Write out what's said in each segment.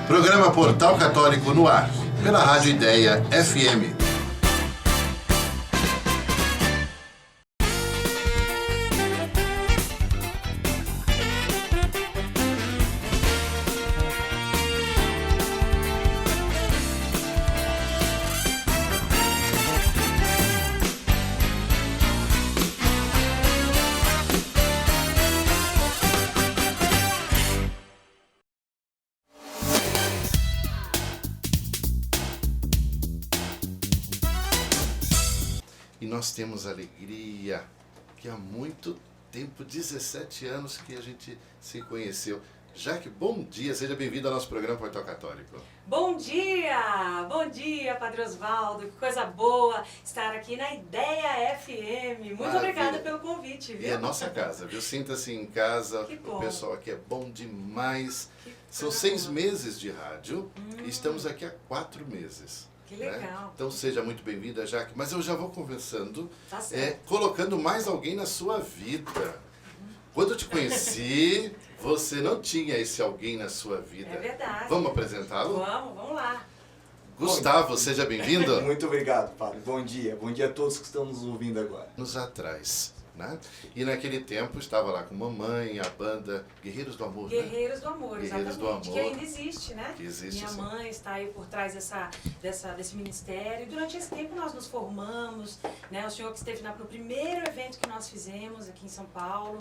Programa Portal Católico no ar, pela Rádio Ideia FM. E nós temos alegria que há muito tempo, 17 anos que a gente se conheceu. Jaque, bom dia, seja bem-vindo ao nosso programa Portal Católico. Bom dia, Padre Osvaldo, que coisa boa estar aqui na Ideia FM. Muito Maravilha. Obrigada pelo convite, viu? E é nossa casa, viu? Sinta-se em casa, Que bom. O pessoal aqui é bom demais. Que São coisa 6 boa. meses de rádio e estamos aqui há 4 meses. Que né? legal. Então seja muito bem-vinda, Jaque. Mas eu já vou conversando, Tá certo. colocando mais alguém na sua vida. Quando eu te conheci, você não tinha esse alguém na sua vida. É verdade. Vamos apresentá-lo? Vamos lá. Gustavo, seja bem-vindo. Muito obrigado, Padre. Bom dia a todos que estão nos ouvindo agora. Nos atrás, né? E naquele tempo estava lá com mamãe, a banda Guerreiros do Amor, né? Guerreiros do Amor, Guerreiros do exatamente. Amor. Que ainda existe, né? Que existe, Minha sim. mãe está aí por trás desse ministério. E durante esse tempo nós nos formamos, né? O senhor que esteve no primeiro evento que nós fizemos aqui em São Paulo.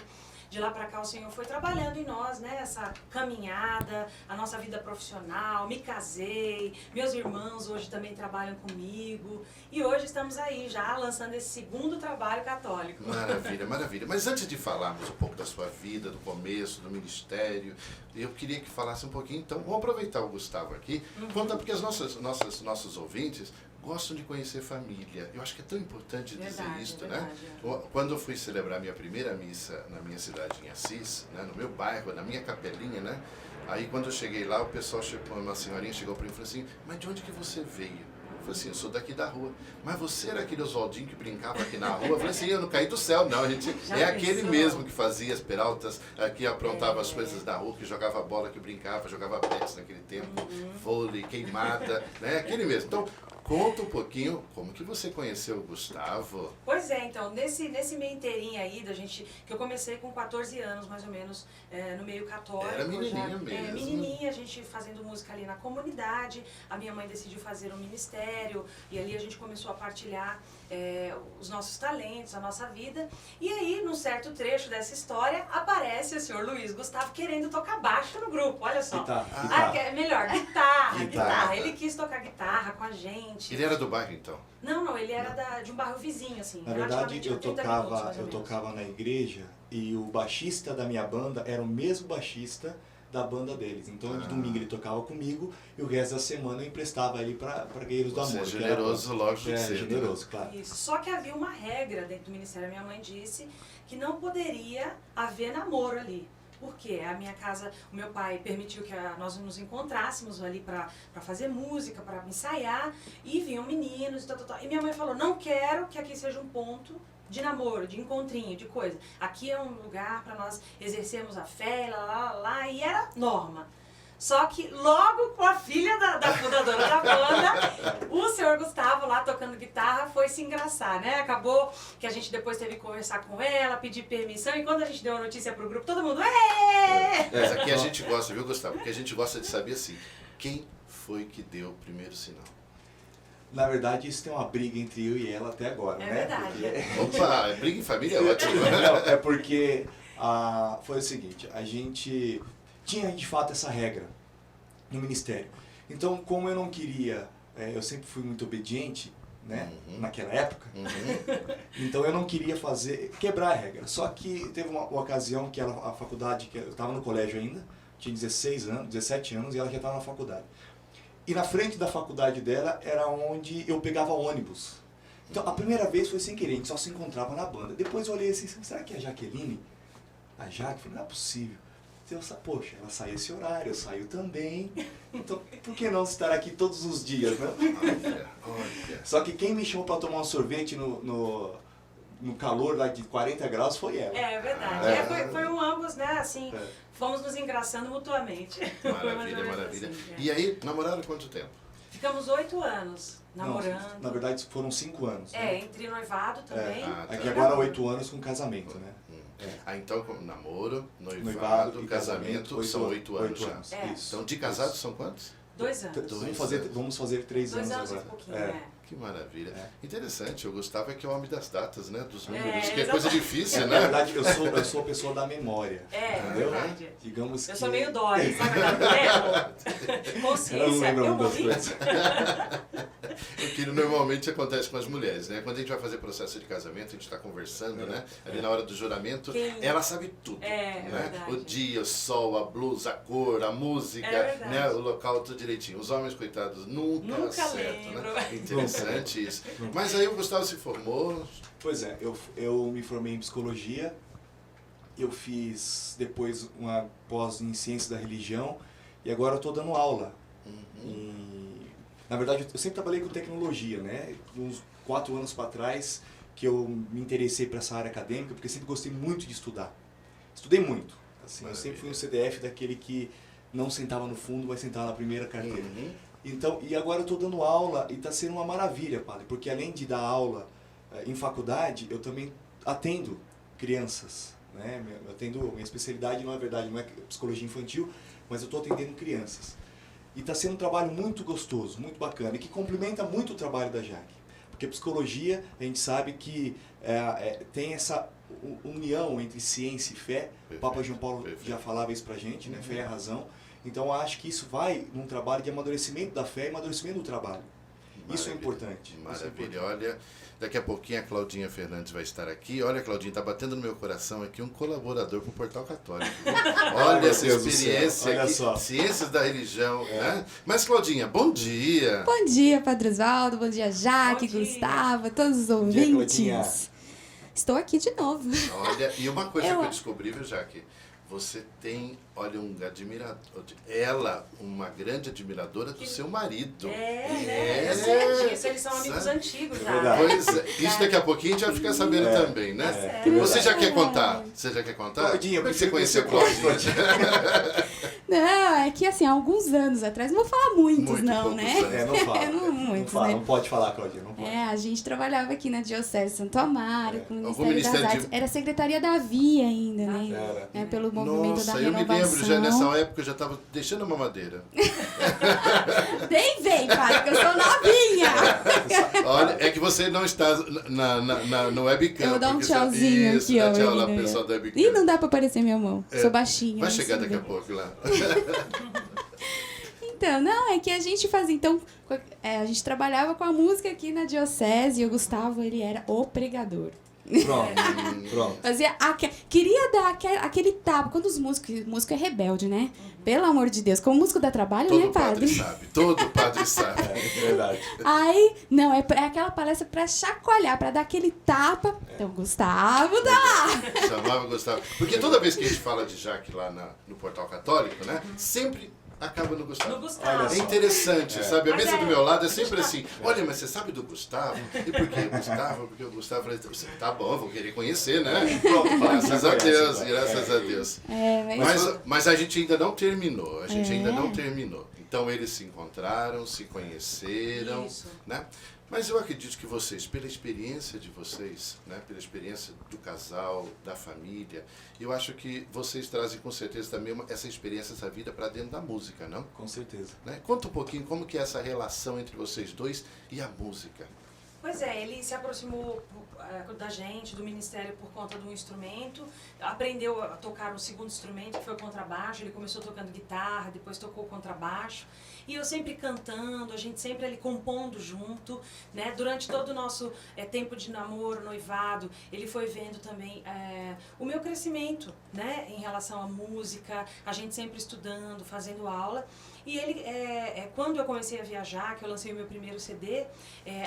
De lá para cá o Senhor foi trabalhando em nós, né? Essa caminhada, a nossa vida profissional, me casei, meus irmãos hoje também trabalham comigo. E hoje estamos aí já lançando esse segundo trabalho católico. Maravilha, maravilha. Mas antes de falarmos um pouco da sua vida, do começo, do ministério, eu queria que falasse um pouquinho, então, vamos aproveitar o Gustavo aqui, conta porque os nossos ouvintes gostam de conhecer família. Eu acho que é tão importante dizer isto, né? Quando eu fui celebrar minha primeira missa na minha cidade em Assis, né, no meu bairro, na minha capelinha, né? Aí quando eu cheguei lá, o pessoal chegou, uma senhorinha chegou para mim e falou assim: mas de onde que você veio? Eu falei assim: eu sou daqui da rua. Mas você era aquele Oswaldinho que brincava aqui na rua? Eu falei assim: eu não caí do céu, não. A gente é aquele mesmo que fazia as peraltas, que aprontava as coisas da rua, que jogava bola, que brincava, jogava pets naquele tempo, vôlei, queimada, né? Aquele mesmo. Então, conta um pouquinho como que você conheceu o Gustavo. Pois é, então, nesse meio inteirinho aí da gente, que eu comecei com 14 anos, mais ou menos, no meio católico. Era menininha mesmo. Menininha, a gente fazendo música ali na comunidade, a minha mãe decidiu fazer um ministério, e ali a gente começou a partilhar os nossos talentos, a nossa vida, e aí, num certo trecho dessa história, aparece o senhor Luiz Gustavo querendo tocar baixo no grupo, olha só. Guitarra. Melhor, guitarra. Guitarra. Ele quis tocar guitarra com a gente. Ele era do bairro, então? Não, ele era de um bairro vizinho, assim. Na verdade, relativamente eu 30 minutos, mais ou eu menos. tocava na igreja e o baixista da minha banda era o mesmo baixista da banda deles. Então, de domingo ele tocava comigo e o resto da semana eu emprestava ele para Guerreiros do Você Amor. é generoso logo de cedo. Generoso, claro. Isso. Só que havia uma regra dentro do ministério. Minha mãe disse que não poderia haver namoro ali. Porque a minha casa, o meu pai permitiu que nós nos encontrássemos ali para fazer música, para ensaiar, e vinham meninos e tal. E minha mãe falou: não quero que aqui seja um ponto de namoro, de encontrinho, de coisa. Aqui é um lugar para nós exercermos a fé, lá, e era norma. Só que logo com a filha da fundadora da banda, o senhor Gustavo lá tocando guitarra foi se engraçar, né? Acabou que a gente depois teve que conversar com ela, pedir permissão, e quando a gente deu a notícia pro grupo, todo mundo... Mas aqui a gente gosta, viu, Gustavo? Porque a gente gosta de saber assim, quem foi que deu o primeiro sinal? Na verdade, isso tem uma briga entre eu e ela até agora, É né? verdade. Opa, briga em família é ótimo. Não, é porque foi o seguinte, a gente tinha de fato essa regra no ministério. Então, como eu não queria, eu sempre fui muito obediente, né, naquela época, então eu não queria quebrar a regra. Só que teve uma ocasião que a faculdade, que eu estava no colégio ainda, tinha 17 anos e ela já estava na faculdade. E na frente da faculdade dela era onde eu pegava ônibus. Então, a primeira vez foi sem querer, a gente só se encontrava na banda. Depois eu olhei assim, será que é a Jaqueline? A Jaque? Falei, não é possível. Poxa, ela sai esse horário, eu saio também. Então, por que não estar aqui todos os dias, né? Olha. Só que quem me chamou para tomar um sorvete no calor lá de 40 graus foi ela. É verdade. Foi um ambos, né, assim, fomos nos engraçando mutuamente. Maravilha, maravilha. Assim, E aí, namoraram quanto tempo? Ficamos 8 anos namorando. Não, na verdade foram 5 anos. Né? Entre noivado também. Aqui agora 8 anos com casamento, né? Então, namoro, noivado, casamento, são 8 anos já. Então, de casados são quantos? 2 anos. Vamos fazer 3 anos agora. 2 anos e pouquinho, Que maravilha. Interessante, o Gustavo é que é o homem das datas, né? Dos números, que é exatamente. coisa difícil, Na né? verdade, eu sou a pessoa da memória. É verdade. Digamos Eu que... sou meio Dory, sabe aquela consciência, Eu não lembro eu das morri. coisas. O que normalmente acontece com as mulheres, né? Quando a gente vai fazer processo de casamento, a gente está conversando, né? Ali na hora do juramento, ela sabe tudo. Né? Verdade. O dia, o sol, a blusa, a cor, a música, né? O local, tudo direitinho. Os homens, coitados, nunca acertam, né? Interessante isso. Mas aí o Gustavo se formou. Pois é, eu me formei em psicologia, eu fiz depois uma pós em ciência da religião e agora eu estou dando aula. Na verdade, eu sempre trabalhei com tecnologia, né? Uns 4 anos para trás que eu me interessei para essa área acadêmica, porque sempre gostei muito de estudar. Estudei muito. Assim, eu sempre fui um CDF daquele que não sentava no fundo, mas sentava na primeira carteira. Então, e agora eu estou dando aula e está sendo uma maravilha, padre, porque além de dar aula em faculdade, eu também atendo crianças. Né? Minha especialidade, na verdade, não é psicologia infantil, mas eu estou atendendo crianças. E está sendo um trabalho muito gostoso, muito bacana, e que complementa muito o trabalho da Jaque. Porque psicologia, a gente sabe que tem essa união entre ciência e fé. O Papa João Paulo já falava isso pra gente, né? Fé é a razão. Então, eu acho que isso vai num trabalho de amadurecimento da fé e amadurecimento do trabalho. Maravilha. Isso é importante. Maravilha. Olha, daqui a pouquinho a Claudinha Fernandes vai estar aqui. Olha, Claudinha, está batendo no meu coração aqui um colaborador para o Portal Católico. Olha essa experiência olha aqui, só. Ciências da Religião. Né? Mas, Claudinha, bom dia. Bom dia, Padre Osvaldo. Bom dia, Jaque, Bom dia. Gustavo, todos os Bom dia, ouvintes. Claudinha. Estou aqui de novo. Olha, e uma coisa que eu descobri, viu, Jaque? Você tem, olha, um admirador. Ela, uma grande admiradora do seu marido. Eu sei disso, eles são amigos antigos já. Pois é, isso daqui a pouquinho a gente vai ficar sabendo também, né? Você já quer contar? Você já quer contar? Claudinha, como é que você conheceu a Claudinha? Não, é que assim, há alguns anos atrás, não vou falar muitos não, poucos né? anos. Não fala. Muitos, fala, né? não pode falar, Claudinha, não pode. A gente trabalhava aqui na Diocese de Santo Amaro, com o Algum Ministério das ministério Artes. Era a Secretaria da Via ainda, né? Era. Pelo movimento da Nossa, eu me renovação. lembro, já nessa época eu já estava deixando a mamadeira. Bem, padre, que eu sou novinha. Olha, é que você não está no webcam. Eu vou dar um porque tchauzinho isso, aqui, ó. dá tchau lá pro menina. pessoal do webcam. Ih, não dá pra aparecer minha mão. Sou baixinha. Vai não chegar sei daqui a ver. pouco lá. Então, não, é que a gente fazia, então, a gente trabalhava com a música aqui na Diocese e o Gustavo, ele era o pregador. Pronto. Fazia queria dar aquele tapa, quando músico é rebelde, né? Pelo amor de Deus, como músico dá trabalho, Todo né, padre? sabe, todo padre sabe. É verdade. Aí, não, é aquela palestra pra chacoalhar, pra dar aquele tapa. Então, Gustavo tá lá. Chamava Gustavo. Porque toda vez que a gente fala de Jaque lá no Portal Católico, né? Sempre acaba no Gustavo. No Gustavo. Olha É só. interessante, sabe? A Mas mesa do meu lado é sempre assim. Olha, mas você sabe do Gustavo? E por que Gustavo? Porque o Gustavo... Tá bom, vou querer conhecer, né? Graças a Deus, graças a Deus. Mas a gente ainda não terminou. A gente ainda não terminou. Então eles se encontraram, se conheceram, Isso. né? Mas eu acredito que vocês, pela experiência de vocês, né, pela experiência do casal, da família, eu acho que vocês trazem com certeza também essa experiência, essa vida para dentro da música, não? Com certeza. Né? Conta um pouquinho como que é essa relação entre vocês dois e a música. Pois é, ele se aproximou da gente, do ministério, por conta de um instrumento, aprendeu a tocar o segundo instrumento, que foi o contrabaixo. Ele começou tocando guitarra, depois tocou contrabaixo, e eu sempre cantando, a gente sempre ali compondo junto, né? Durante todo o nosso tempo de namoro, noivado, ele foi vendo também o meu crescimento, né? Em relação à música, a gente sempre estudando, fazendo aula. E ele, quando eu comecei a viajar, que eu lancei o meu primeiro CD,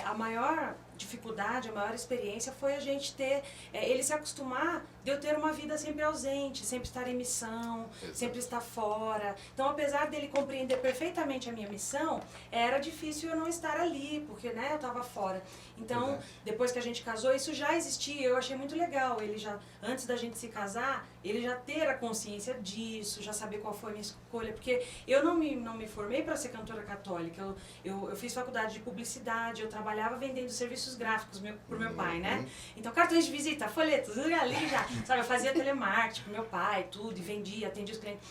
a maior dificuldade, a maior experiência foi a gente ter, ele se acostumar de eu ter uma vida sempre ausente, sempre estar em missão, sempre estar fora. Então, apesar dele compreender perfeitamente a minha missão, era difícil eu não estar ali, porque, né, eu estava fora. Então, depois que a gente casou, isso já existia, eu achei muito legal. Ele já, antes da gente se casar, ele já ter a consciência disso, já saber qual foi a minha escolha, porque eu não me formei para ser cantora católica, eu fiz faculdade de publicidade, eu trabalhava vendendo serviços gráficos pro meu pai, né? Então, cartões de visita, folhetos, ali já, sabe, eu fazia telemarketing pro meu pai, tudo, e vendia, atendia os clientes.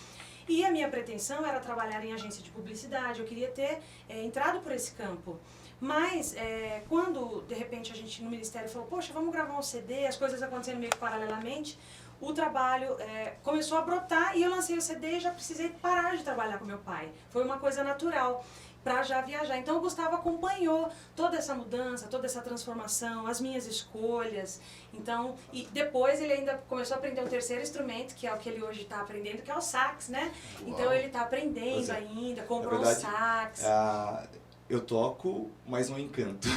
E a minha pretensão era trabalhar em agência de publicidade, eu queria ter entrado por esse campo. Mas, quando, de repente, a gente no ministério falou, poxa, vamos gravar um CD, as coisas acontecendo meio que paralelamente, o trabalho começou a brotar e eu lancei o CD e já precisei parar de trabalhar com meu pai. Foi uma coisa natural para já viajar. Então o Gustavo acompanhou toda essa mudança, toda essa transformação, as minhas escolhas. Então, e depois ele ainda começou a aprender um terceiro instrumento, que é o que ele hoje está aprendendo, que é o sax, né? Uau. Então ele está aprendendo ainda, comprou um sax. Eu toco, mas não encanto.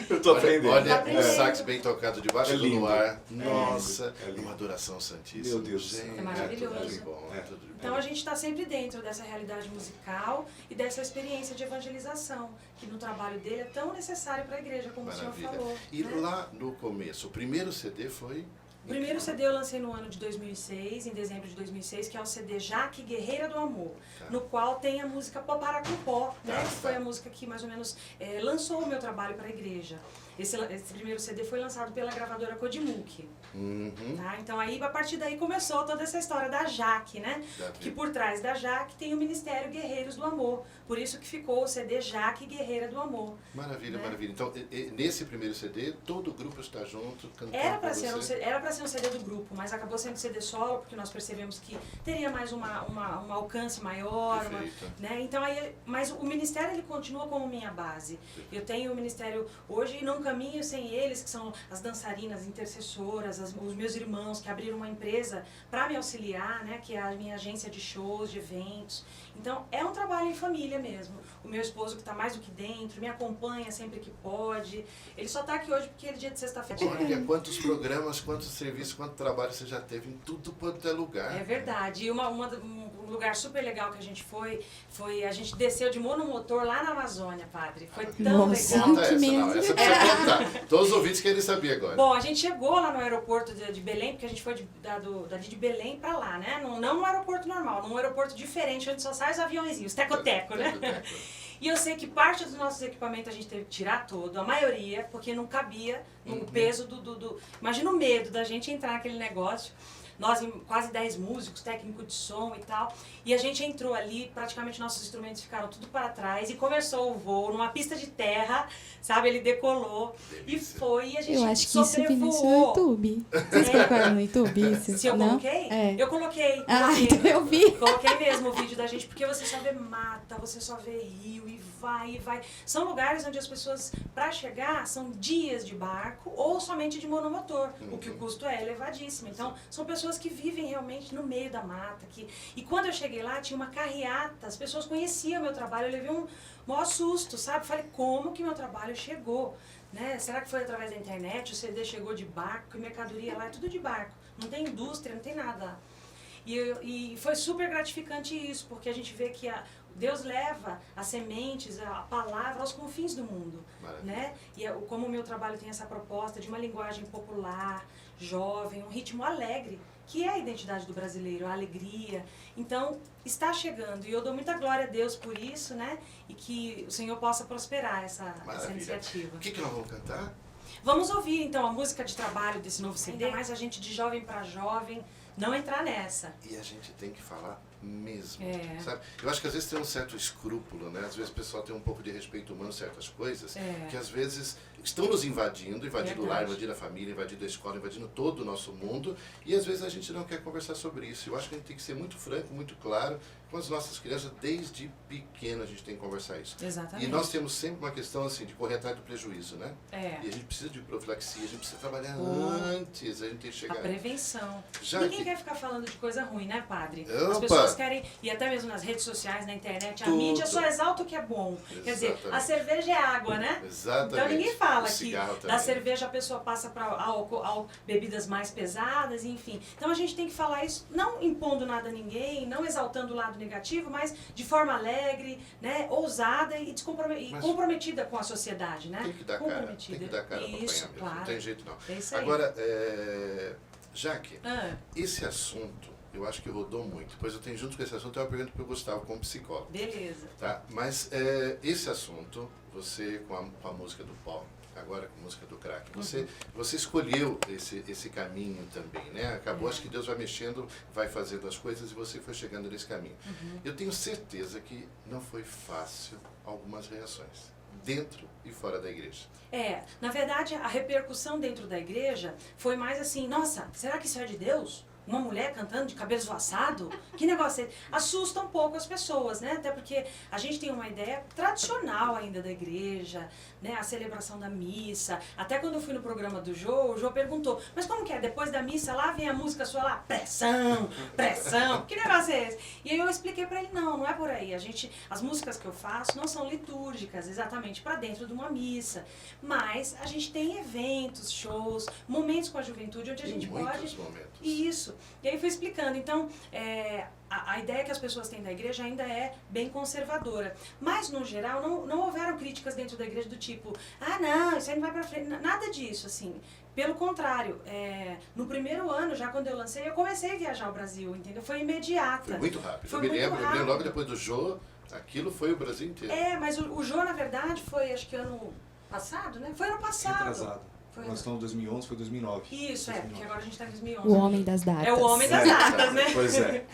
Eu tô aprendendo. Olha, um sax bem tocado debaixo do luar. Nossa, É lindo. uma adoração santíssima. Meu Deus do céu. É maravilhoso. Tudo de bom, tudo de bom. Então a gente está sempre dentro dessa realidade musical e dessa experiência de evangelização, que no trabalho dele é tão necessário para a igreja, como Maravilha. o senhor falou. E né? lá no começo, o primeiro CD foi... O primeiro CD eu lancei no ano de 2006, em dezembro de 2006, que é o CD Jaque Guerreira do Amor, no qual tem a música Popara com Pó, né, que foi a música que mais ou menos lançou o meu trabalho para a igreja. Esse primeiro CD foi lançado pela gravadora Codimuk. Tá? Então aí, a partir daí começou toda essa história da Jaque, né? Que por trás da Jaque tem o Ministério Guerreiros do Amor. Por isso que ficou o CD Jaque Guerreira do Amor. Maravilha, né? maravilha. Então, nesse primeiro CD, todo o grupo está junto, cantando Era com para ser, você? ser um CD do grupo, mas acabou sendo CD solo, porque nós percebemos que teria mais um alcance maior. Né? Então, aí, mas o Ministério ele continua como minha base. Eu tenho o Ministério hoje e não caminho sem eles, que são as dançarinas, intercessoras, os meus irmãos que abriram uma empresa para me auxiliar, né? Que é a minha agência de shows, de eventos. Então, é um trabalho em família mesmo. O meu esposo, que está mais do que dentro, me acompanha sempre que pode. Ele só está aqui hoje porque é dia de sexta-feira. Olha, quantos programas, quantos serviços, quanto trabalho você já teve em tudo quanto é lugar. É verdade. E um lugar super legal que a gente foi a gente desceu de monomotor lá na Amazônia, padre. Foi tão Nossa. legal. Conta essa, mesmo. não, essa precisa contar. Todos os ouvintes querem saber agora. Bom, a gente chegou lá no aeroporto de Belém, porque a gente foi dali de Belém pra lá, né? Não no aeroporto normal, num aeroporto diferente, onde só saem os aviãozinhos, teco-teco, né? E eu sei que parte dos nossos equipamentos a gente teve que tirar todo, a maioria, porque não cabia no peso Imagina o medo da gente entrar naquele negócio. Nós, quase 10 músicos, técnico de som e tal, e a gente entrou ali, praticamente nossos instrumentos ficaram tudo para trás, e começou o voo numa pista de terra, sabe, ele decolou, e foi, e a gente Eu acho que isso vi no sobrevoou. YouTube. Vocês colocaram no YouTube isso? Se eu Não? coloquei? É. Eu coloquei. Ah, então eu vi. Coloquei mesmo o vídeo da gente, porque você só vê mata, você só vê rio e vai e vai. São lugares onde as pessoas, para chegar, são dias de barco ou somente de monomotor, o que o custo é elevadíssimo. Então, são pessoas que vivem realmente no meio da mata. E quando eu cheguei lá, tinha uma carreata, as pessoas conheciam meu trabalho, eu levei um maior susto, sabe? Falei, como que meu trabalho chegou? Né? Será que foi através da internet? O CD chegou de barco, e mercadoria lá é tudo de barco. Não tem indústria, não tem nada. E foi super gratificante isso, porque a gente vê que Deus leva as sementes, a palavra aos confins do mundo. Né? E como o meu trabalho tem essa proposta de uma linguagem popular, jovem, um ritmo alegre, que é a identidade do brasileiro, a alegria. Então, está chegando. E eu dou muita glória a Deus por isso, né? E que o Senhor possa prosperar essa iniciativa. O que nós vamos cantar? Vamos ouvir, então, a música de trabalho desse novo CD. Ainda mais a gente de jovem para jovem não entrar nessa. E a gente tem que falar mesmo, É. sabe? Eu acho que às vezes tem um certo escrúpulo, né? Às vezes o pessoal tem um pouco de respeito humano em certas coisas, que às vezes estão nos invadindo o lar, Verdade. invadindo a família, invadindo a escola, invadindo todo o nosso mundo, e às vezes a gente não quer conversar sobre isso. Eu acho que a gente tem que ser muito franco, muito claro com as nossas crianças, desde pequeno a gente tem que conversar isso. Exatamente. E nós temos sempre uma questão assim, de correr atrás do prejuízo, né? É. E a gente precisa de profilaxia, a gente precisa trabalhar antes, a gente tem que A chegar... prevenção. Já Ninguém que- quer ficar falando de coisa ruim, né, padre? Opa! As pessoas querem, e até mesmo nas redes sociais, na internet, a Tudo. mídia só exalta o que é bom. Quer dizer, Exatamente. a cerveja é água, né? Exatamente. Então ninguém fala O que cigarro da também. cerveja a pessoa passa para bebidas mais pesadas, enfim. Então a gente tem que falar isso não impondo nada a ninguém, não exaltando o lado negativo, mas de forma alegre, né, ousada e Mas- comprometida com a sociedade, né? Tem que dar cara, Comprometida. tem que dar cara pra apanhar Isso, mesmo, claro. não tem jeito não. É isso aí. Agora, Jaque, Ah, esse assunto, eu acho que rodou muito. Depois eu tenho junto com esse assunto, eu pergunto para o Gustavo como psicólogo. beleza. Tá? Mas esse assunto, você com a música do pó, agora com a música do crack, você escolheu esse caminho também, né? Acabou, acho que Deus vai mexendo, vai fazendo as coisas e você foi chegando nesse caminho. Eu tenho certeza que não foi fácil algumas reações, dentro e fora da igreja. Na verdade, a repercussão dentro da igreja foi mais assim, nossa, será que isso é de Deus? Uma mulher cantando de cabelo esvoaçado? Que negócio é esse? Assusta um pouco as pessoas, né? Até porque a gente tem uma ideia tradicional ainda da igreja, né? A celebração da missa. Até quando eu fui no programa do Jô, o Jô perguntou, mas como que é? Depois da missa lá vem a música sua lá, pressão, pressão. Que negócio é esse? E aí eu expliquei pra ele, não é por aí. As músicas que eu faço não são litúrgicas, exatamente para dentro de uma missa. Mas a gente tem eventos, shows, momentos com a juventude onde a gente Muitos pode... momentos. Isso. E aí foi explicando. Então, a ideia que as pessoas têm da igreja ainda é bem conservadora. Mas, no geral, não houveram críticas dentro da igreja do tipo, não, isso aí não vai pra frente. Nada disso, assim. Pelo contrário, no primeiro ano, já quando eu lancei, eu comecei a viajar ao Brasil, entendeu? Foi imediata. Foi muito rápido. Foi eu me muito lembro rápido. logo depois do Jô, aquilo foi o Brasil inteiro. Mas o Jô, na verdade, foi, acho que ano passado, né? Foi ano passado. Retrasado. Foi Nós estamos em 2011, foi 2009. Isso, 2009. porque agora a gente está em 2011. O homem das datas. É o homem das datas, né? Pois é.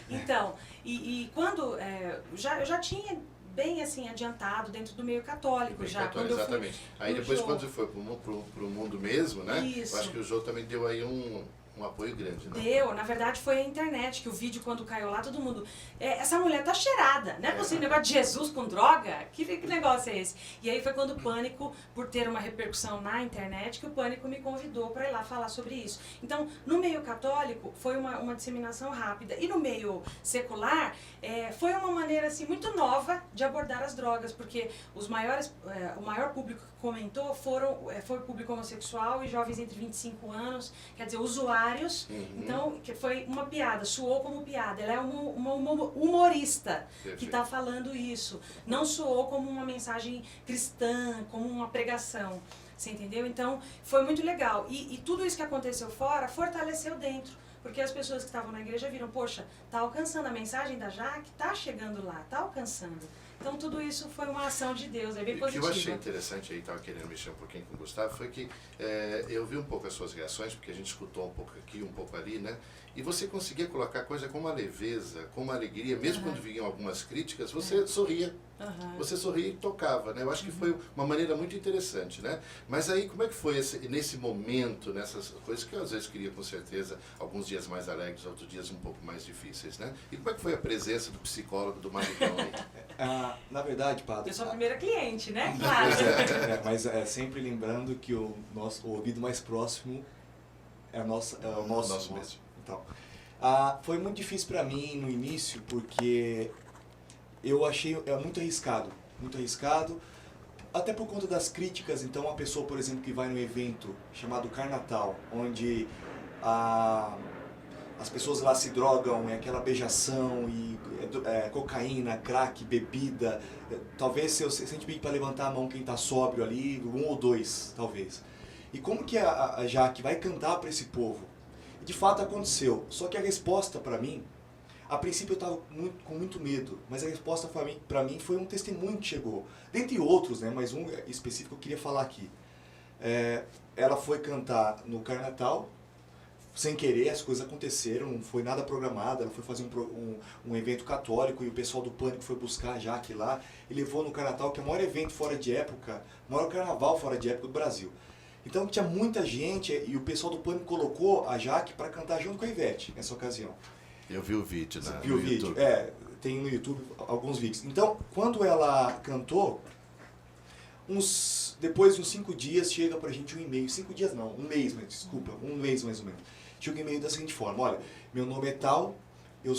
Então, e quando eu já tinha bem assim adiantado dentro do meio católico já, Católico, quando eu fui exatamente. Aí no depois Jô. quando você foi pro mundo mesmo, né? Isso. Eu acho que o Jô também deu aí um apoio grande, né? Deu, na verdade foi a internet, que o vídeo quando caiu lá, todo mundo, essa mulher tá cheirada, não é possível, negócio de Jesus com droga? Que negócio é esse? E aí foi quando o Pânico, por ter uma repercussão na internet, que o Pânico me convidou para ir lá falar sobre isso. Então, no meio católico, foi uma disseminação rápida. E no meio secular, foi uma maneira assim, muito nova de abordar as drogas, porque o maior público que comentou foi o público homossexual e jovens entre 25 anos, quer dizer, usuários. Então, que foi uma piada, soou como piada. Ela é uma humorista que está falando isso. Não soou como uma mensagem cristã, como uma pregação. Você entendeu? Então, foi muito legal. E tudo isso que aconteceu fora fortaleceu dentro. Porque as pessoas que estavam na igreja viram, poxa, tá alcançando a mensagem da Jaque, tá chegando lá, tá alcançando. Então tudo isso foi uma ação de Deus, é bem positiva. O que eu achei interessante aí, estava querendo mexer um pouquinho com o Gustavo, foi que eu vi um pouco as suas reações, porque a gente escutou um pouco aqui, um pouco ali, né? E você conseguia colocar a coisa com uma leveza, com uma alegria, mesmo quando vinham algumas críticas, você sorria. Você sorria e tocava, né? Eu acho que foi uma maneira muito interessante, né? Mas aí, como é que foi nesse momento, nessas coisas que eu às vezes queria com certeza, alguns dias mais alegres, outros dias um pouco mais difíceis, né? E como é que foi a presença do psicólogo, do Maricão aí? Na verdade, padre... Eu sou a primeira cliente, né? Claro. Mas sempre lembrando que o ouvido mais próximo é o nosso mesmo. Então, foi muito difícil para mim no início, porque eu achei muito arriscado, até por conta das críticas. Então, uma pessoa, por exemplo, que vai num evento chamado Carnatal, onde as pessoas lá se drogam, é aquela beijação, e cocaína, crack, bebida, talvez se eu sente bem para levantar a mão quem está sóbrio ali, um ou dois, talvez. E como que a Jaque vai cantar para esse povo? De fato aconteceu, só que a resposta para mim, a princípio eu estava com muito medo, mas a resposta para mim foi um testemunho que chegou. Dentre outros, né, mas um específico eu queria falar aqui. Ela foi cantar no Carnatal, sem querer, as coisas aconteceram, não foi nada programado. Ela foi fazer um evento católico e o pessoal do Pânico foi buscar a Jaque lá e levou no Carnatal, que é o maior evento fora de época, o maior carnaval fora de época do Brasil. Então tinha muita gente e o pessoal do Pânico colocou a Jaque para cantar junto com a Ivete nessa ocasião. Eu vi o vídeo, né? Viu o vídeo? Tem no YouTube alguns vídeos. Então, quando ela cantou, depois de uns 5 dias chega pra gente um e-mail. 5 dias não, um mês, desculpa, um mês mais ou menos. Chega um e-mail da seguinte forma: olha, meu nome é tal, eu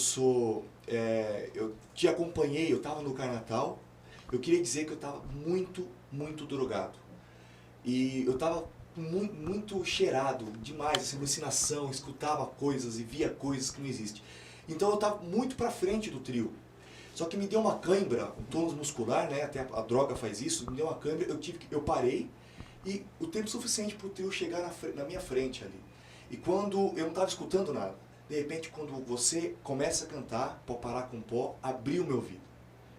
te acompanhei, eu estava no Carnatal, eu queria dizer que eu estava muito, muito drogado. E eu estava muito, muito cheirado demais, assim, alucinação, escutava coisas e via coisas que não existem. Então eu estava muito pra frente do trio. Só que me deu uma cãibra, um tônus muscular, né? Até a droga faz isso, me deu uma cãibra, eu parei e o tempo suficiente para o trio chegar na minha frente ali. E quando eu não estava escutando nada, de repente quando você começa a cantar, Pó Parar com Pó, abriu o meu ouvido.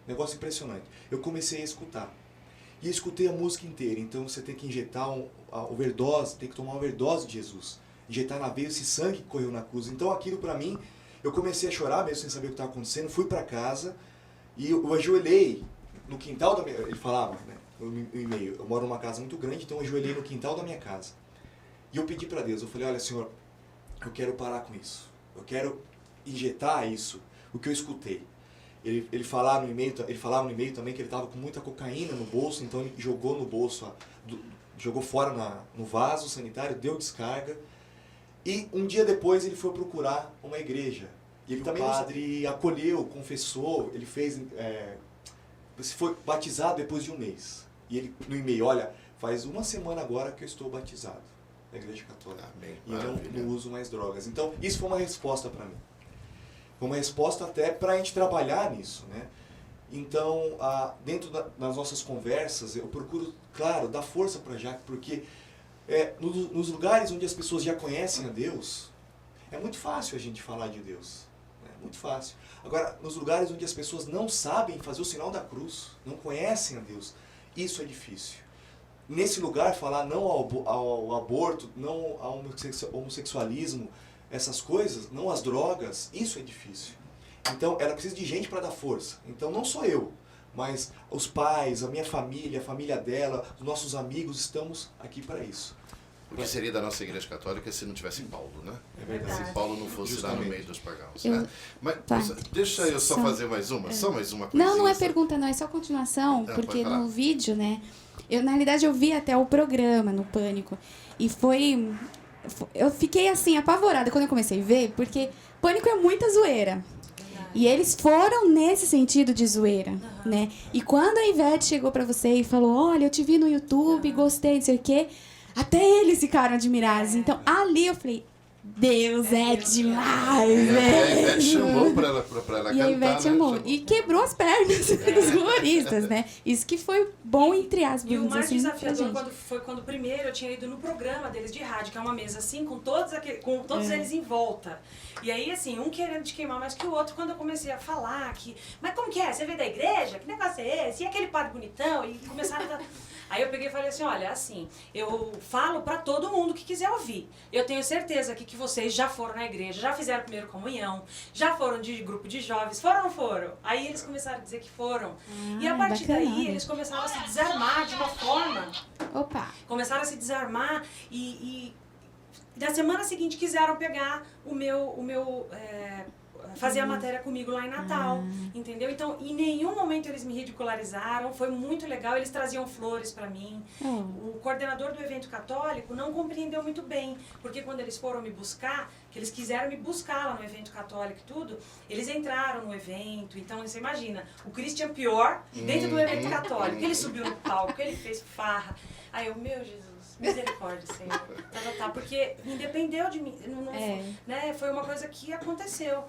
Negócio impressionante. Eu comecei a escutar. E escutei a música inteira. Então você tem que injetar overdose, tem que tomar uma overdose de Jesus. Injetar na veia esse sangue que correu na cruz. Então aquilo para mim, eu comecei a chorar mesmo sem saber o que estava acontecendo. Fui para casa e eu ajoelhei no quintal da minha... Ele falava, né, no e-mail, eu moro numa casa muito grande, então eu ajoelhei no quintal da minha casa. E eu pedi para Deus, eu falei: olha, Senhor, eu quero parar com isso. Eu quero injetar isso, o que eu escutei. Ele falava no e-mail também que ele estava com muita cocaína no bolso, então ele jogou no bolso, jogou fora no vaso sanitário, deu descarga. E um dia depois ele foi procurar uma igreja. E ele também, o padre acolheu, confessou, ele fez... Você foi batizado depois de um mês. E ele no e-mail: olha, faz 1 semana agora que eu estou batizado na igreja católica. Amém. E eu não uso mais drogas. Então isso foi uma resposta para mim. Foi uma resposta até para a gente trabalhar nisso, né? Então, dentro das nossas conversas, eu procuro, claro, dar força para a Jaque, porque nos lugares onde as pessoas já conhecem a Deus, é muito fácil a gente falar de Deus. É muito fácil. Agora, nos lugares onde as pessoas não sabem fazer o sinal da cruz, não conhecem a Deus, isso é difícil. Nesse lugar, falar não ao aborto, não ao homossexualismo, essas coisas, não às drogas, isso é difícil. Então, ela precisa de gente para dar força. Então, não sou eu, mas os pais, a minha família, a família dela, os nossos amigos, estamos aqui para isso. O que seria da nossa igreja católica se não tivesse Paulo, né? É verdade. Se Paulo não fosse lá no meio dos pagãos, né? Mas Tá. deixa eu só fazer mais uma, só mais uma coisinha. Não, não é pergunta, não, é só continuação, porque pode falar. no vídeo, né, na realidade eu vi até o programa no Pânico, e eu fiquei assim, apavorada quando eu comecei a ver, porque Pânico é muita zoeira. E eles foram nesse sentido de zoeira, né? E quando a Ivete chegou pra você e falou: olha, eu te vi no YouTube, gostei, não sei o quê, até eles ficaram admirados. Então, ali eu falei: Deus é demais, E a velho. Ivete chamou pra ela E cantar, a Ivete né? chamou. E quebrou as pernas dos humoristas, né? Isso que foi bom, entre aspas. E o mais assim, pra desafiador gente. foi quando primeiro eu tinha ido no programa deles de rádio, que é uma mesa assim, com todos eles em volta. E aí, assim, um querendo te queimar mais que o outro, quando eu comecei a falar que... Mas como que é? Você veio da igreja? Que negócio é esse? E aquele padre bonitão? E começaram a... Aí eu peguei e falei assim: olha, assim, eu falo pra todo mundo que quiser ouvir. Eu tenho certeza que vocês já foram na igreja, já fizeram a primeira comunhão, já foram de grupo de jovens, foram ou não foram? Aí eles começaram a dizer que foram. E a partir bacana. daí eles começaram a se desarmar de uma forma. Opa! Começaram a se desarmar e na semana seguinte quiseram pegar fazer a matéria comigo lá em Natal, entendeu? Então, em nenhum momento eles me ridicularizaram, foi muito legal, eles traziam flores pra mim. O coordenador do evento católico não compreendeu muito bem, porque quando eles foram me buscar, que eles quiseram me buscar lá no evento católico e tudo, eles entraram no evento, então você imagina, o Christian Pior dentro do evento católico, ele subiu no palco, ele fez farra. Aí eu, meu Jesus, misericórdia, Senhor. Porque independeu de mim, né? Foi uma coisa que aconteceu.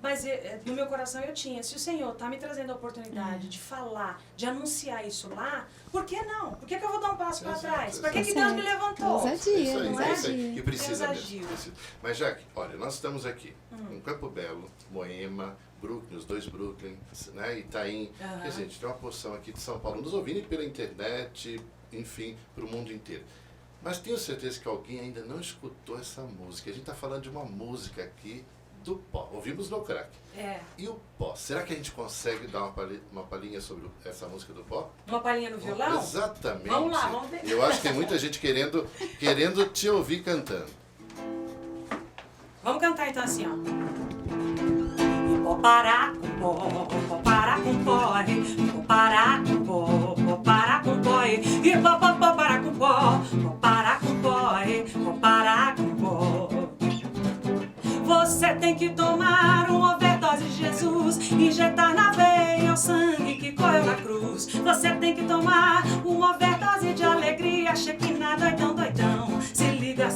Mas no meu coração eu tinha, se o Senhor está me trazendo a oportunidade de falar, de anunciar isso lá, por que não? Por que eu vou dar um passo para trás? Para que Deus me levantou? Ousadia, não é? E precisa Deus mesmo. agiu. Precisa. Mas, Jaque, olha, nós estamos aqui em Campo Belo, Moema, Brooklyn, os 2 Brooklyn, né? Itaim. E a gente tem uma porção aqui de São Paulo nos ouvindo pela internet, enfim, para o mundo inteiro. Mas tenho certeza que alguém ainda não escutou essa música. A gente está falando de uma música aqui do Pó. Ouvimos no Crack. E o Pó? Será que a gente consegue dar uma palhinha sobre essa música do Pó? Uma palhinha no violão? Exatamente. Vamos lá, vamos ver. Eu acho que tem muita gente querendo te ouvir cantando. Vamos cantar então assim, ó. Pó parar com pó, pó parar com pó, pó parar com pó, pó parar com pó, e pó parar com pó, pó parar com pó, pó parar com pó. Você tem que tomar uma overdose de Jesus, injetar na veia o sangue que correu na cruz. Você tem que tomar uma overdose de alegria, Shekinah, doidão, doidão. Se liga,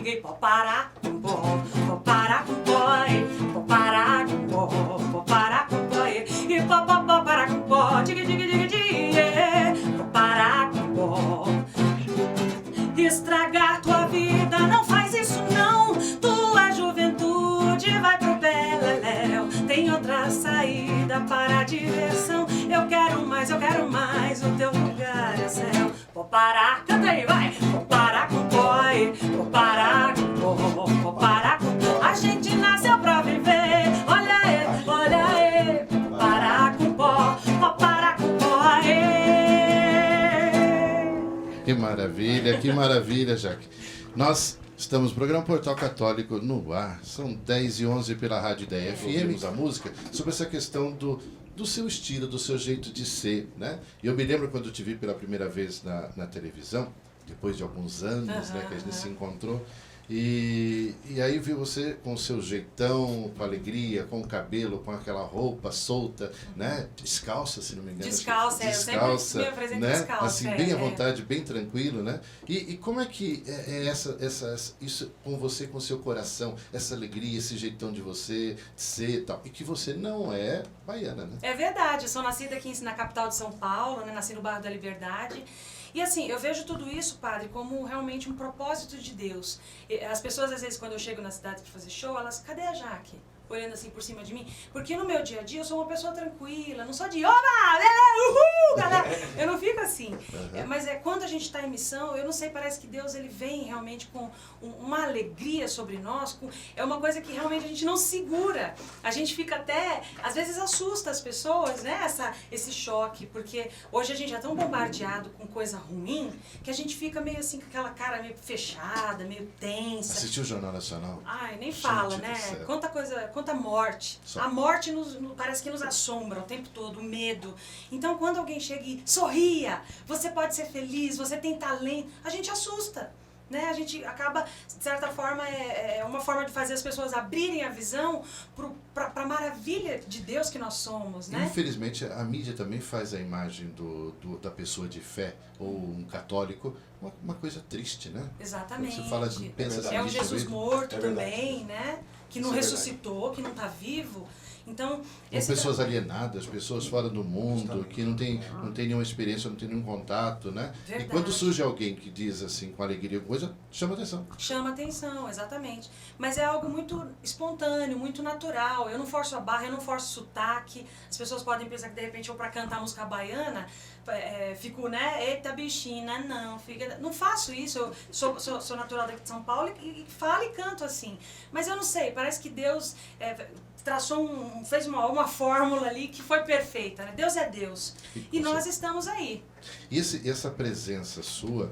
e pó parar com pó, pó parar com pó, pó parar com pó, pó parar com pó, e pó parar com pó, diga, pó parar com pó. Estragar tua vida, não faz isso não. Tua juventude vai pro beleléu. Tem outra saída para a diversão. Eu quero mais, o teu lugar é céu. Vou parar, canta aí, vai. Vou parar com pó, vou parar com pó, vou parar com pó. A gente nasceu pra viver, olha aí. Vou parar com pó, vou parar com pó, Que maravilha, Jaque. Nós estamos no programa Portal Católico no ar. São 10h11 pela Rádio Ideia FM. A música sobre essa questão do seu estilo, do seu jeito de ser, né? Eu me lembro quando eu te vi pela primeira vez na televisão, depois de alguns anos, né, que a gente se encontrou. E aí vi você com o seu jeitão, com alegria, com o cabelo, com aquela roupa solta, né? Descalça, se não me engano. Descalça, eu sempre me apresento né? descalça. Assim, bem à vontade, bem tranquilo, né? E como é que é isso com você, com o seu coração, essa alegria, esse jeitão de você de ser e tal? E que você não é baiana, né? É verdade, eu sou nascida aqui na capital de São Paulo, né? Nasci no bairro da Liberdade. E assim, eu vejo tudo isso, padre, como realmente um propósito de Deus. As pessoas, às vezes, quando eu chego na cidade para fazer show, elas, cadê a Jaque? Olhando assim por cima de mim. Porque no meu dia a dia eu sou uma pessoa tranquila, não sou de oba, uhul, galera. Eu não fico assim. Mas quando a gente está em missão, eu não sei, parece que Deus ele vem realmente com uma alegria sobre nós. É uma coisa que realmente a gente não segura. A gente fica até, às vezes assusta as pessoas, né? Esse choque, porque hoje a gente é tão bombardeado com coisa ruim que a gente fica meio assim com aquela cara meio fechada, meio tensa. Assistiu o Jornal Nacional? Ai, nem fala, né? Quanta morte. Só. A morte parece que nos assombra o tempo todo, o medo. Então, quando alguém chega e sorria, você pode ser feliz, você tem talento, a gente assusta. Né? A gente acaba, de certa forma, é uma forma de fazer as pessoas abrirem a visão para a maravilha de Deus que nós somos. Né? Infelizmente, a mídia também faz a imagem da pessoa de fé ou um católico uma coisa triste, né? Exatamente. Você fala, pensa assim, é um Jesus morto também, né? Que não ressuscitou, que não está vivo. Então, são pessoas alienadas, pessoas fora do mundo, que não tem nenhuma experiência, não tem nenhum contato, né? Verdade. E quando surge alguém que diz assim, com alegria, coisa, chama atenção. Chama atenção, exatamente. Mas é algo muito espontâneo, muito natural. Eu não forço a barra, eu não forço sotaque. As pessoas podem pensar que de repente eu para cantar música baiana, fico, né? Eita bichinha, não. Não faço isso. Eu sou natural daqui de São Paulo e falo e canto assim. Mas eu não sei, parece que Deus fez uma fórmula ali que foi perfeita. Né? Deus é Deus. E nós estamos aí. E essa presença sua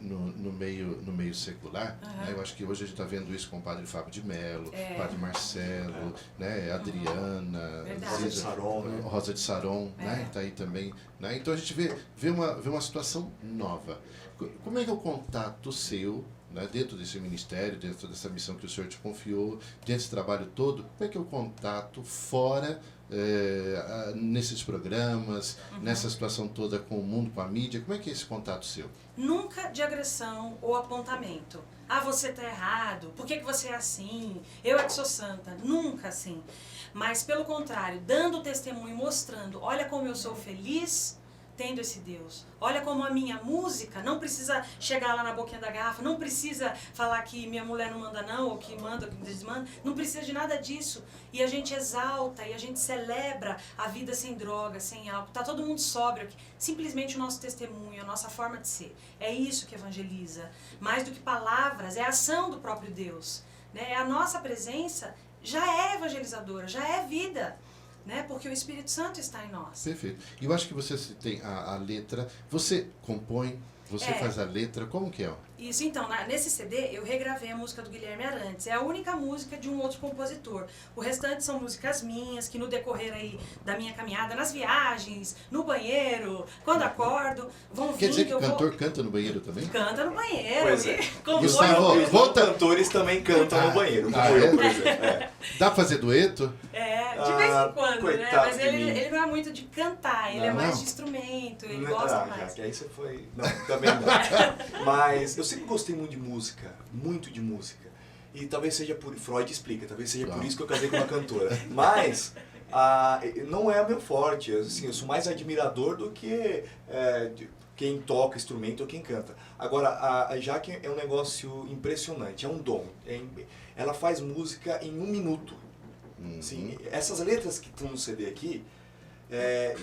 no meio secular, né? Eu acho que hoje a gente está vendo isso com o padre Fábio de Mello, o padre Marcelo, né? Adriana, Rosa de Saron, né? Está aí também. Né? Então a gente vê uma situação nova. Como é que é o contato seu, né, dentro desse ministério, dentro dessa missão que o Senhor te confiou, dentro desse trabalho todo, como é que é o contato fora, nesses programas, nessa situação toda com o mundo, com a mídia, como é que é esse contato seu? Nunca de agressão ou apontamento. Ah, você tá errado, por que você é assim? Eu é que sou santa. Nunca assim. Mas, pelo contrário, dando testemunho, mostrando, olha como eu sou feliz, tendo esse Deus. Olha como a minha música não precisa chegar lá na boquinha da garrafa, não precisa falar que minha mulher não manda não, ou que manda, ou que desmanda, não precisa de nada disso. E a gente exalta e a gente celebra a vida sem droga, sem álcool. Tá todo mundo sóbrio aqui. Simplesmente o nosso testemunho, a nossa forma de ser. É isso que evangeliza. Mais do que palavras, é a ação do próprio Deus. Né? A nossa presença já é evangelizadora, já é vida. Né? Porque o Espírito Santo está em nós. Perfeito. E eu acho que você tem a letra, você compõe, você faz a letra, como que é? Isso, então, nesse CD eu regravei a música do Guilherme Arantes. É a única música de um outro compositor. O restante são músicas minhas, que no decorrer aí da minha caminhada, nas viagens, no banheiro, quando acordo, vão vindo. Quer dizer que o cantor canta no banheiro também? Canta no banheiro. Pois é. Gustavo, Os cantores também cantam no banheiro, como eu, por exemplo. Dá pra fazer dueto? De vez em quando, né? Mas de mim. ele não é muito de cantar, ele é mais de instrumento, ele gosta mais. Que aí você foi... Não, também não. Mas eu sempre gostei muito de música, E talvez seja por... Freud explica, talvez seja por isso que eu casei com uma cantora. Mas não é o meu forte, assim, eu sou mais admirador do que quem toca instrumento ou quem canta. Agora, a Jaque é um negócio impressionante, é um dom. Ela faz música em 1 minuto. Assim, essas letras que estão no CD aqui,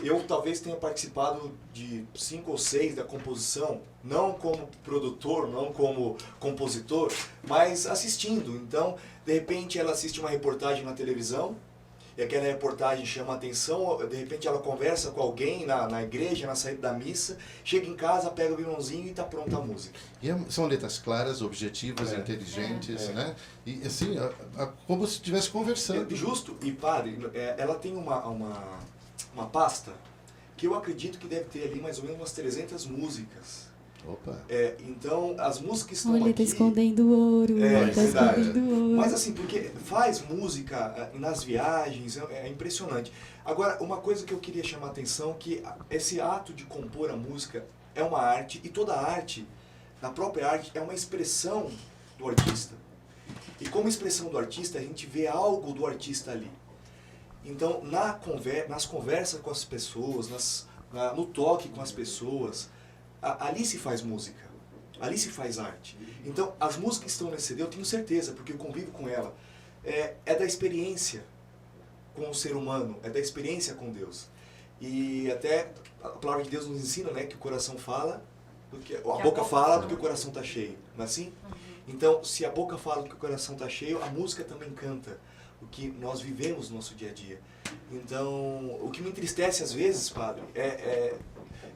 eu talvez tenha participado de 5 ou 6 da composição, não como produtor, não como compositor, mas assistindo. Então, de repente ela assiste uma reportagem na televisão, e aquela reportagem chama a atenção, de repente ela conversa com alguém na igreja, na saída da missa, chega em casa, pega o violãozinho e está pronta a música. E são letras claras, objetivas, inteligentes, né? E assim, como se estivesse conversando. Justo, e padre, ela tem uma pasta que eu acredito que deve ter ali mais ou menos umas 300 músicas. Opa! Então, as músicas estão Olha, aqui... tá escondendo ouro, tá escondendo ouro. Mas assim, porque faz música nas viagens, é impressionante. Agora, uma coisa que eu queria chamar a atenção, que esse ato de compor a música é uma arte, e toda arte, na própria arte, é uma expressão do artista. E como expressão do artista, a gente vê algo do artista ali. Então, nas conversas com as pessoas, no toque com as pessoas, ali se faz música, ali se faz arte. Então, as músicas que estão nesse CD, eu tenho certeza, porque eu convivo com ela, é da experiência com o ser humano, é da experiência com Deus. E até a palavra de Deus nos ensina, né, que o coração fala, a boca fala do que o coração está cheio, não é assim? Então, se a boca fala do que o coração está cheio, a música também canta o que nós vivemos no nosso dia a dia. Então, o que me entristece às vezes, padre, é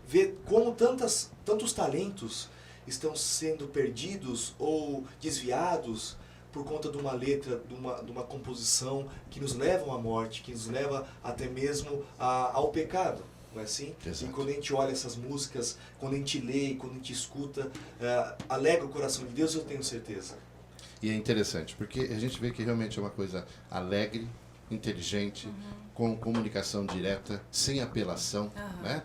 ver como tantos talentos estão sendo perdidos ou desviados por conta de uma letra, de uma composição que nos levam à morte, que nos leva até mesmo ao pecado. Não é assim? Exato. E quando a gente olha essas músicas, quando a gente lê, quando a gente escuta, alegra o coração de Deus, eu tenho certeza. E é interessante, porque a gente vê que realmente é uma coisa alegre, inteligente, com comunicação direta, sem apelação, né?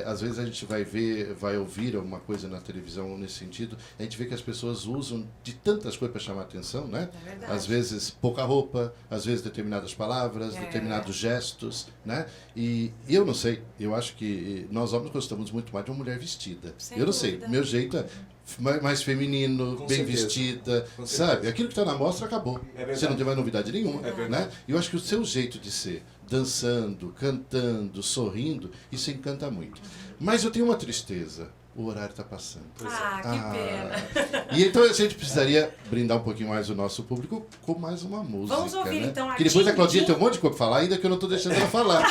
Às vezes a gente vai ouvir alguma coisa na televisão nesse sentido, a gente vê que as pessoas usam de tantas coisas para chamar a atenção, né? É verdade. Às vezes pouca roupa, às vezes determinadas palavras, determinados gestos, né? E eu não sei, eu acho que nós homens gostamos muito mais de uma mulher vestida. Sem eu não dúvida. sei, meu jeito é mais feminino, Com bem certeza. vestida, Com sabe? certeza. Aquilo que está na mostra acabou. verdade. Você não tem mais novidade nenhuma, É verdade. né? E eu acho que o seu jeito de ser, dançando, cantando, sorrindo, isso encanta muito. Mas eu tenho uma tristeza. O horário está passando. Que pena. E então a gente precisaria brindar um pouquinho mais o nosso público com mais uma música. Vamos ouvir, né? então, a Porque depois a Tim Claudinha Tim. tem um monte de coisa para falar, ainda que eu não estou deixando ela falar.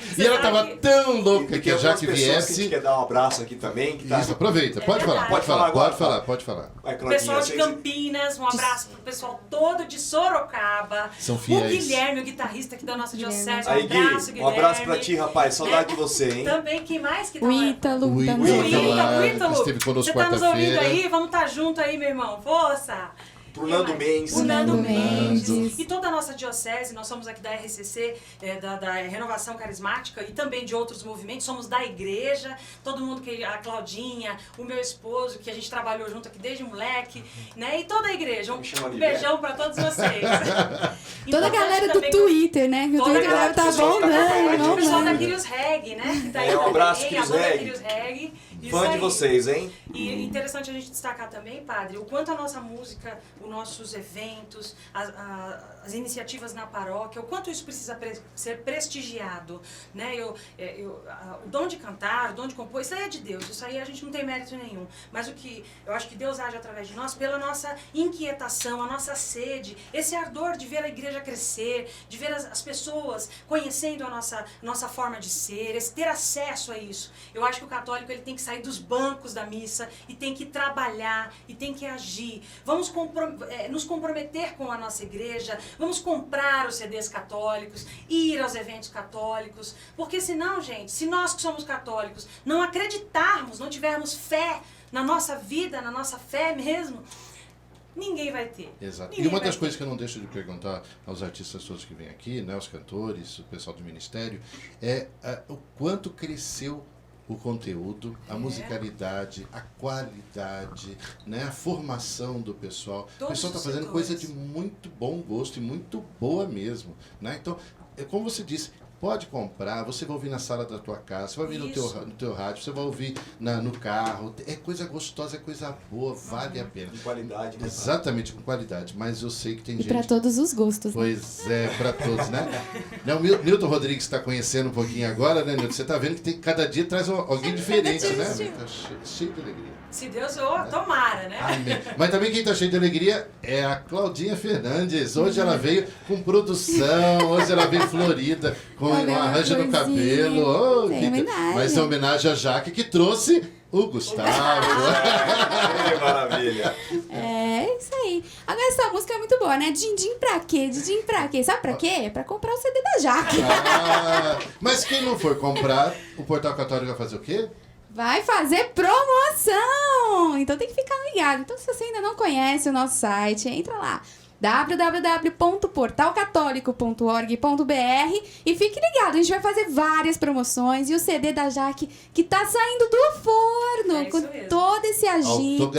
Você E ela sabe estava tão louca E que tem já algumas que pessoas que a gente viesse. quer dar um abraço aqui também. Que tá... Isso, aproveita, pode falar, verdade. pode falar, Pode falar pode agora, falar, pode falar. Vai, O Claudinha, pessoal de vocês- Campinas, um abraço pro pessoal todo de Sorocaba. São O fiéis. Guilherme, o guitarrista aqui da nossa Guilherme. diocese. Um Aí, abraço, Gui, Guilherme. um abraço pra ti, rapaz. Saudade de você, hein? Também, quem mais que tá O lá? Ítalo O também. Ítalo. O Ítalo. Esteve conosco Você tá nos ouvindo quarta-feira. aí? Vamos estar junto aí, meu irmão. Força! Pro Quem Nando mais? Mendes. O Nando Nando Mendes. Mendes. E toda a nossa diocese, nós somos aqui da RCC, da Renovação Carismática e também de outros movimentos, somos da igreja, todo mundo, a Claudinha, o meu esposo, que a gente trabalhou junto aqui desde moleque, né? E toda a igreja. Me chama Um de beijão pra todos vocês. Toda a galera do Importante também- Twitter, né? Que o Toda a Twitter galera tá do pessoal tá bombando, acompanhando a gente. O pessoal tá bombando. Quirios Reg, né? Que tá aí Um abraço, também, a Quirios banda Reg. Quirios Reg. Isso Fã de aí. vocês, hein? E interessante a gente destacar também, padre, o quanto a nossa música, os nossos eventos, as iniciativas na paróquia, o quanto isso precisa ser prestigiado, né? O dom de cantar, o dom de compor, isso aí é de Deus, isso aí a gente não tem mérito nenhum. Mas o que eu acho que Deus age através de nós pela nossa inquietação, a nossa sede, esse ardor de ver a igreja crescer, de ver as pessoas conhecendo a nossa forma de ser, esse ter acesso a isso. Eu acho que o católico ele tem que sair dos bancos da missa e tem que trabalhar e tem que agir. Vamos nos comprometer com a nossa igreja, vamos comprar os CDs católicos, ir aos eventos católicos, porque senão, gente, se nós que somos católicos não acreditarmos, não tivermos fé na nossa vida, na nossa fé mesmo, ninguém vai ter. Exato. Ninguém E uma vai das ter. coisas que eu não deixo de perguntar aos artistas todos que vêm aqui, né, os cantores, o pessoal do ministério, é o quanto cresceu o conteúdo, a musicalidade, a qualidade, né, a formação do pessoal. O Todos pessoal está os fazendo setores. coisa de muito bom gosto e muito boa mesmo, né? Então, como você disse, pode comprar, você vai ouvir na sala da tua casa, você vai ouvir no teu rádio, você vai ouvir no carro. É coisa gostosa, é coisa boa, vale a pena. De qualidade. Né? Exatamente, com qualidade. Mas eu sei que tem E gente... para todos os gostos. Né? Pois é, para todos, né? Não, o Nilton Rodrigues está conhecendo um pouquinho agora, né, Nilton? Você está vendo que cada dia traz alguém diferente, né? Tá cheio de alegria. Se Deus, tomara, né? Amém. Mas também quem está cheio de alegria é a Claudinha Fernandes. Hoje ela veio com produção, hoje ela veio florida, com um arranjo no cabelo. Oh, mas é homenagem a Jaque, que trouxe o Gustavo. Que maravilha. É isso aí. Agora essa música é muito boa, né? Din-din pra quê? Din-din pra quê? Sabe pra quê? É pra comprar o CD da Jaque. Mas quem não for comprar, o Portal Católico vai fazer o quê? Vai fazer promoção! Então tem que ficar ligado. Então se você ainda não conhece o nosso site, entra lá. www.portalcatólico.org.br e fique ligado, a gente vai fazer várias promoções e o CD da Jaque que tá saindo do forno É isso com mesmo. todo esse agito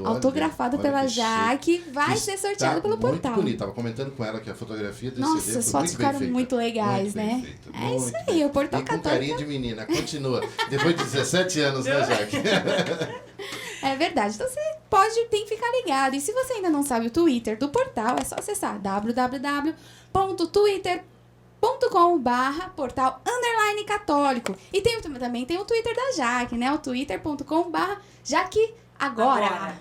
Autografado pela que chique. Jaque, vai ser sorteado pelo portal. Muito bonito, tava comentando com ela que a fotografia desse Nossa, CD as foi fotos muito ficaram bem feita. muito legais, Muito bem né? feita, É muito isso bem. aí, o Portal E com Católico. carinho de menina, continua. Depois de 17 anos, né, Jaque? É verdade. Então você tem que ficar ligado. E se você ainda não sabe o Twitter do portal, é só acessar www.twitter.com/portal_católico. E também tem o Twitter da Jaque, né? O twitter.com/Jaque Agora.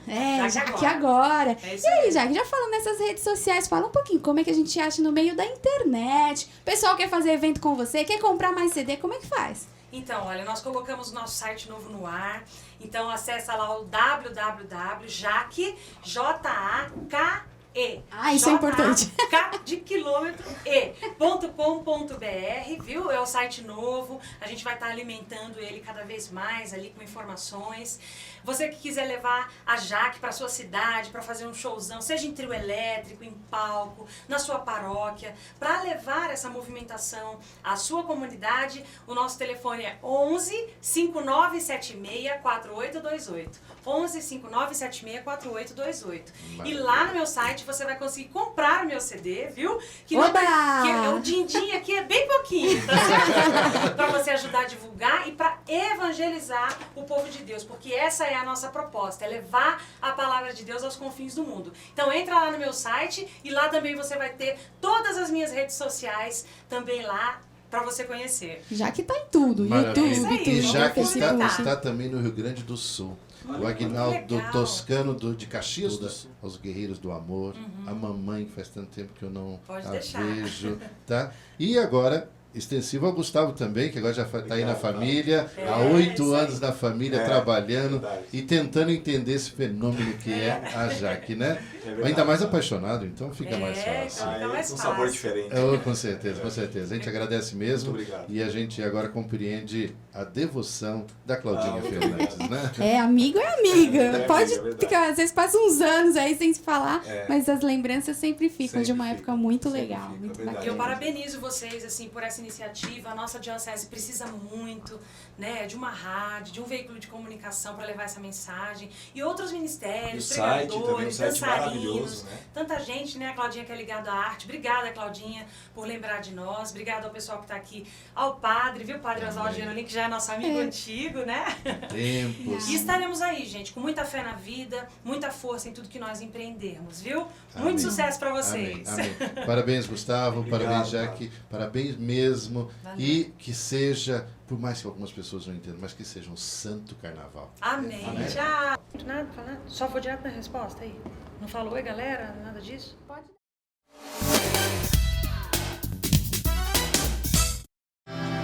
Jaque agora. É isso E aí, mesmo. Jaque, já falando nessas redes sociais, fala um pouquinho como é que a gente acha no meio da internet. O pessoal quer fazer evento com você, quer comprar mais CD, como é que faz? Então, olha, nós colocamos o nosso site novo no ar. Então, acessa lá o www.jaque, J-A-K-E. Isso é importante. K de quilômetro e.com.br, viu? É o site novo. A gente vai estar alimentando ele cada vez mais ali com informações. Você que quiser levar a Jaque para sua cidade, para fazer um showzão, seja em trio elétrico, em palco, na sua paróquia, para levar essa movimentação à sua comunidade, o nosso telefone é 11 5976 4828. 11 5976 4828. E lá no meu site você vai conseguir comprar o meu CD, viu? Que Oba! que o din-din aqui é bem pouquinho, tá? Para você ajudar a divulgar e para evangelizar o povo de Deus, porque essa é a nossa proposta, é levar a palavra de Deus aos confins do mundo. Então entra lá no meu site e lá também você vai ter todas as minhas redes sociais também lá para você conhecer. Jaque tá em tudo, Maravilha. YouTube, aí, E tudo, já que Facebook. está também no Rio Grande do Sul. O Aguinaldo legal. Toscano de Caxias, aos Guerreiros do Amor, a mamãe, que faz tanto tempo que eu não Pode a deixar. vejo, tá? E agora, extensivo ao Gustavo também, que agora já está aí na família, há 8 isso aí. anos na família, trabalhando verdade. e tentando entender esse fenômeno que é a Jaque, né? verdade. Ainda mais apaixonado, então fica mais É, fácil. então. Aí, mais com fácil. sabor diferente. Com certeza, com certeza. A gente agradece mesmo. Muito obrigado. E a gente agora compreende a devoção da Claudinha muito Fernandes, né? Amigo é amiga. É Pode amiga, é verdade. ficar, às vezes passa uns anos aí sem se falar, mas as lembranças sempre ficam Sempre de uma fica, época muito sempre legal, fica, muito é verdade. bacana. Eu parabenizo vocês assim por essa iniciativa, a nossa diocese precisa muito, né, de uma rádio, de um veículo de comunicação para levar essa mensagem, e outros ministérios, O site também, um pregadores, site dançarinos, maravilhoso, né? tanta gente, né, a Claudinha que é ligada à arte. Obrigada, Claudinha, por lembrar de nós. Obrigada ao pessoal que está aqui, ao padre, viu, Padre Oswaldo Gerolim, que já é nosso amigo antigo, né? Tempos. E estaremos aí, gente, com muita fé na vida, muita força em tudo que nós empreendermos, viu? Amém. Muito sucesso para vocês. Amém. Parabéns, Gustavo. Obrigado, Parabéns, Jaque. Parabéns mesmo. Valeu. E que seja, por mais que algumas pessoas não entendam, mas que seja um santo carnaval. Amém. Amém. Tchau. Nada pra falar? Só vou direto na resposta aí. Não falou, oi, galera? Nada disso? Pode.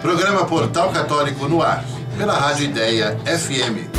Programa Portal Católico no ar, pela Rádio Ideia FM.